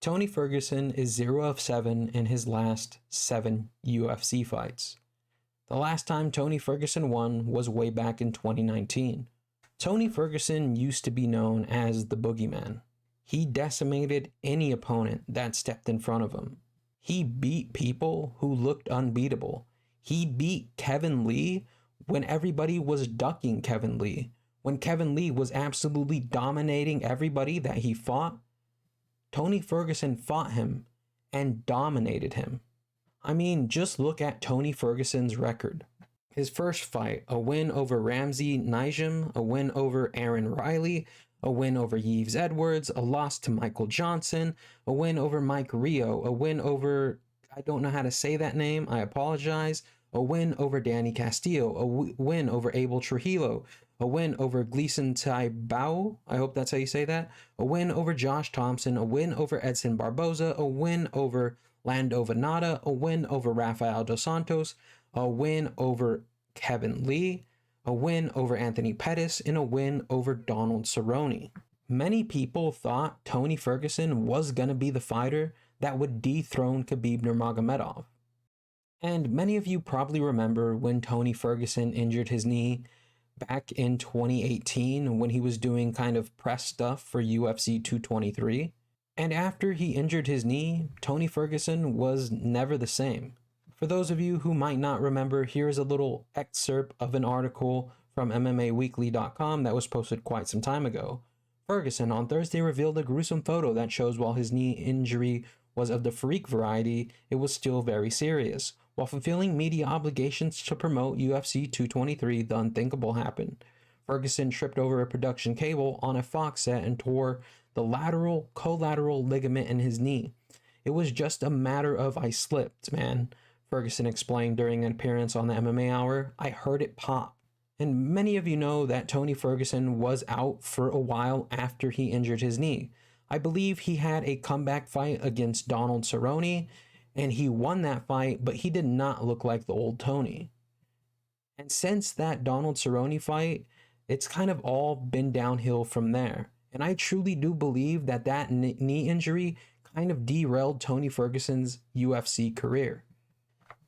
Tony Ferguson is 0 of 7 in his last 7 UFC fights. The last time Tony Ferguson won was way back in 2019. Tony Ferguson used to be known as the boogeyman. He decimated any opponent that stepped in front of him. He beat people who looked unbeatable. He beat Kevin Lee when everybody was ducking Kevin Lee. When Kevin Lee was absolutely dominating everybody that he fought, Tony Ferguson fought him and dominated him. I mean, just look at Tony Ferguson's record. His first fight, a win over Ramsey Nijem, a win over Aaron Riley, a win over Yves Edwards, a loss to Michael Johnson, a win over Mike Rio, a win over, I don't know how to say that name, I apologize, a win over Danny Castillo, a win over Abel Trujillo, a win over Gleason Taibao, I hope that's how you say that, a win over Josh Thompson, a win over Edson Barboza, a win over Lando Venata, a win over Rafael Dos Santos, a win over Kevin Lee, a win over Anthony Pettis, and a win over Donald Cerrone. Many people thought Tony Ferguson was going to be the fighter that would dethrone Khabib Nurmagomedov. And many of you probably remember when Tony Ferguson injured his knee back in 2018 when he was doing kind of press stuff for UFC 223. And after he injured his knee, Tony Ferguson was never the same. For those of you who might not remember, here is a little excerpt of an article from MMAweekly.com that was posted quite some time ago. Ferguson on Thursday revealed a gruesome photo that shows while his knee injury was of the freak variety, it was still very serious. While fulfilling media obligations to promote UFC 223, the unthinkable happened. Ferguson tripped over a production cable on a Fox set and tore the lateral collateral ligament in his knee. It was just a matter of I slipped, man, Ferguson explained during an appearance on the MMA Hour. I heard it pop. And many of you know that Tony Ferguson was out for a while after he injured his knee. I believe he had a comeback fight against Donald Cerrone, and he won that fight, but he did not look like the old Tony. And since that Donald Cerrone fight, it's kind of all been downhill from there. And I truly do believe that that knee injury kind of derailed Tony Ferguson's UFC career.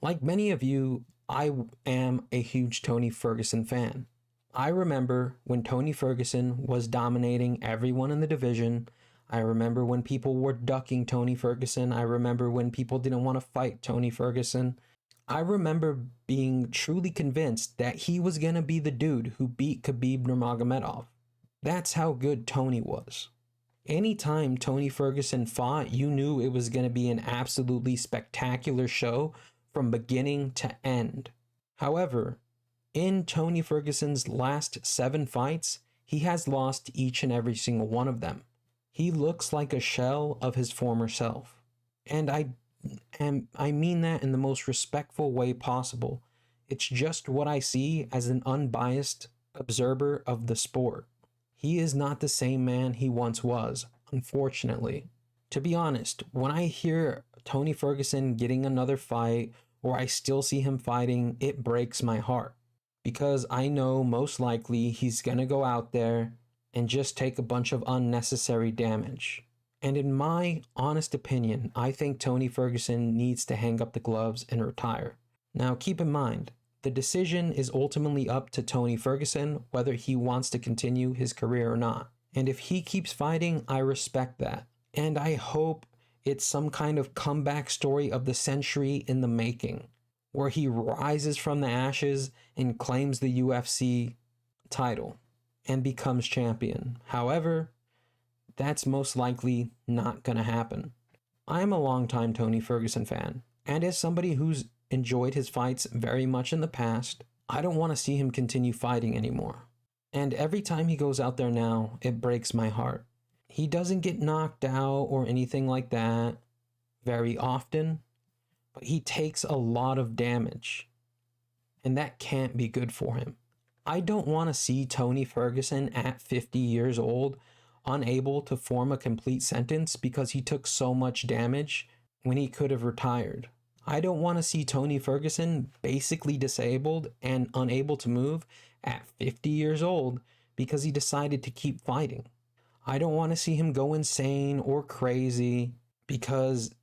Like many of you, I am a huge Tony Ferguson fan. I remember when Tony Ferguson was dominating everyone in the division. I remember when people were ducking Tony Ferguson. I remember when people didn't want to fight Tony Ferguson. I remember being truly convinced that he was going to be the dude who beat Khabib Nurmagomedov. That's how good Tony was. Anytime Tony Ferguson fought, you knew it was going to be an absolutely spectacular show from beginning to end. However, in Tony Ferguson's last 7 fights, he has lost each and every single one of them. He looks like a shell of his former self. And I mean that in the most respectful way possible. It's just what I see as an unbiased observer of the sport. He is not the same man he once was, unfortunately. To be honest, when I hear Tony Ferguson getting another fight, or I still see him fighting, it breaks my heart. Because I know most likely he's gonna go out there and just take a bunch of unnecessary damage. And in my honest opinion, I think Tony Ferguson needs to hang up the gloves and retire. Now keep in mind, the decision is ultimately up to Tony Ferguson whether he wants to continue his career or not. And if he keeps fighting, I respect that. And I hope it's some kind of comeback story of the century in the making, where he rises from the ashes and claims the UFC title and becomes champion. However, that's most likely not going to happen. I'm a longtime Tony Ferguson fan, and as somebody who's enjoyed his fights very much in the past, I don't want to see him continue fighting anymore. And every time he goes out there now, it breaks my heart. He doesn't get knocked out or anything like that very often, but he takes a lot of damage, and that can't be good for him. I don't want to see Tony Ferguson at 50 years old unable to form a complete sentence because he took so much damage when he could have retired. I don't want to see Tony Ferguson basically disabled and unable to move at 50 years old because he decided to keep fighting. I don't want to see him go insane or crazy because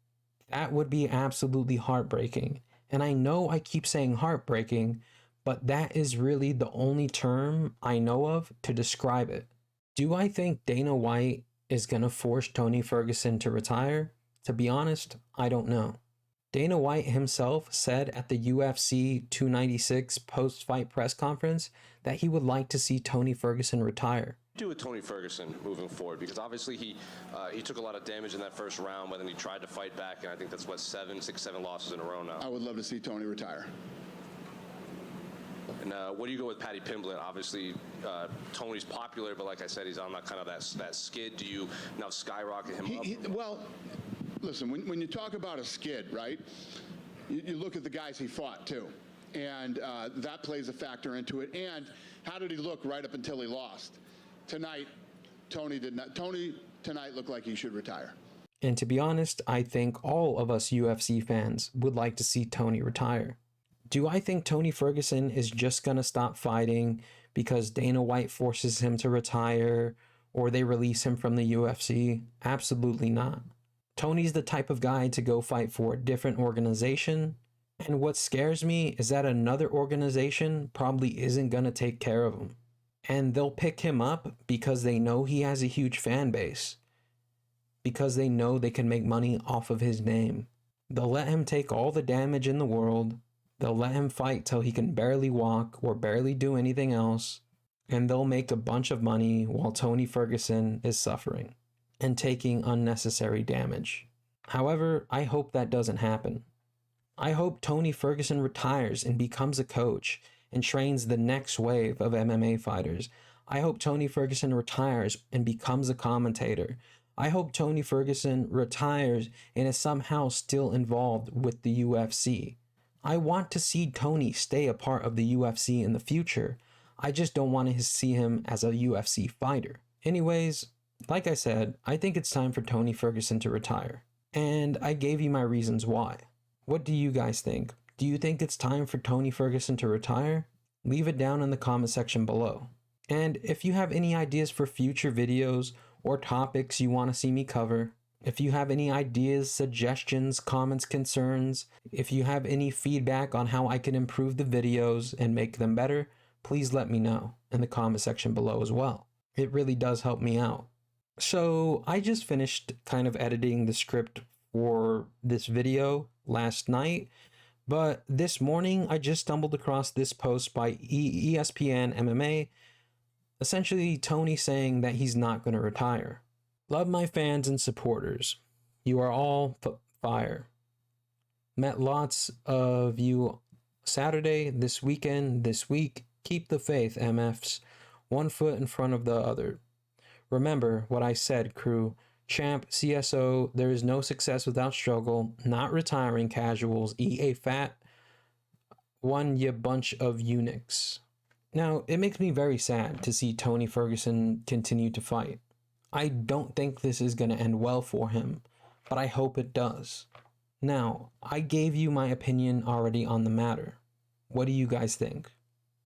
that would be absolutely heartbreaking. And I know I keep saying heartbreaking, but that is really the only term I know of to describe it. Do I think Dana White is going to force Tony Ferguson to retire? To be honest, I don't know. Dana White himself said at the UFC 296 post-fight press conference that he would like to see Tony Ferguson retire. Do with Tony Ferguson moving forward, because obviously he took a lot of damage in that first round, but then he tried to fight back, and I think that's what 7 losses in a row now. I would love to see Tony retire. And what do you go with Paddy Pimblett? Obviously, Tony's popular, but like I said, he's on that kind of that skid. Do you now skyrocket him up? Well, listen, when you talk about a skid, right? You look at the guys he fought too, and that plays a factor into it. And how did he look right up until he lost? Tonight, Tony did not. Tony tonight looked like he should retire. And to be honest, I think all of us UFC fans would like to see Tony retire. Do I think Tony Ferguson is just going to stop fighting because Dana White forces him to retire or they release him from the UFC? Absolutely not. Tony's the type of guy to go fight for a different organization. And what scares me is that another organization probably isn't going to take care of him. And they'll pick him up because they know he has a huge fan base. Because they know they can make money off of his name. They'll let him take all the damage in the world. They'll let him fight till he can barely walk or barely do anything else. And they'll make a bunch of money while Tony Ferguson is suffering and taking unnecessary damage. However, I hope that doesn't happen. I hope Tony Ferguson retires and becomes a coach and trains the next wave of MMA fighters. I hope Tony Ferguson retires and becomes a commentator. I hope Tony Ferguson retires and is somehow still involved with the UFC. I want to see Tony stay a part of the UFC in the future. I just don't want to see him as a UFC fighter. Anyways, like I said, I think it's time for Tony Ferguson to retire. And I gave you my reasons why. What do you guys think? Do you think it's time for Tony Ferguson to retire? Leave it down in the comment section below. And if you have any ideas for future videos or topics you want to see me cover, if you have any ideas, suggestions, comments, concerns, if you have any feedback on how I can improve the videos and make them better, please let me know in the comment section below as well. It really does help me out. So I just finished kind of editing the script for this video last night, but this morning I just stumbled across this post by ESPN MMA, essentially Tony saying that he's not going to retire. Love my fans and supporters. You are all fire. Met lots of you Saturday, this weekend, this week. Keep the faith, MFs. One foot in front of the other. Remember what I said, crew. Champ, CSO, there is no success without struggle. Not retiring casuals. Eat a fat one, you bunch of eunuchs. Now, it makes me very sad to see Tony Ferguson continue to fight. I don't think this is going to end well for him, but I hope it does. Now, I gave you my opinion already on the matter. What do you guys think?